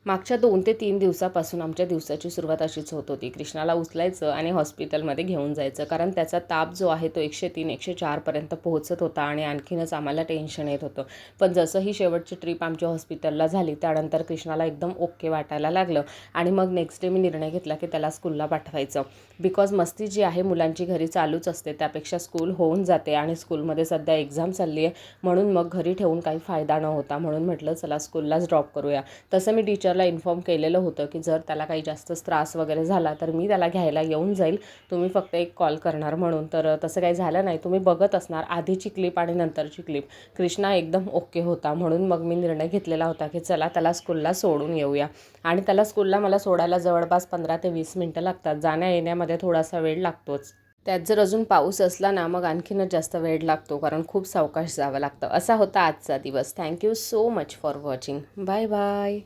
मागच्या 2 ते 3 दिवसापासून आमच्या दिवसाची सुरुवात अशीच होत होती. कृष्णाला उचलायचं आणि हॉस्पिटलमध्ये घेऊन जायचं. कारण त्याचा ताप जो आहे तो 103, 104 पर्यंत पोहोचत होता आणि आणखीनच आम्हाला टेन्शन येत होतं. पण जसं ही शेवटची ट्रिप आमच्या हॉस्पिटलला झाली त्यानंतर कृष्णाला एकदम ओके वाटायला लागलं आणि मग नेक्स्ट डे मी निर्णय घेतला की त्याला स्कूलला पाठवायचं. बिकॉज मस्ती जी आहे मुलांची घरी चालूच असते, त्यापेक्षा स्कूल होऊन जाते आणि स्कूलमध्ये सध्या एक्झाम चालली आहे, म्हणून मग घरी ठेवून काही फायदा न होता म्हणून म्हटलं चला स्कूललाच ड्रॉप करूया. तसं मी टीचरला इन्फॉर्म केलेलं होतं की जर त्याला काही जास्त त्रास वगैरे झाला तर मी त्याला घ्यायला येऊन जाईल, तुम्ही फक्त एक कॉल करणार म्हणून. तर तसं काही झालं नाही. तुम्ही बघत असणार आधीची क्लिप आणि नंतरची क्लिप. कृष्णा एकदम ओके होता म्हणून मग मी निर्णय घेतलेला होता की चला त्याला स्कूलला सोडून येऊया. आणि त्याला स्कूलला मला सोडायला जवळपास 15 ते 20 मिनटं लागतात. जाण्या येण्यामध्ये थोडासा वेळ लागतोच. त्यात जर अजून पाऊस असला ना मग आणखीनच जास्त वेळ लागतो, कारण खूप सावकाश जावं लागतं. असा होता आजचा दिवस. Thank you so much for watching. Bye bye.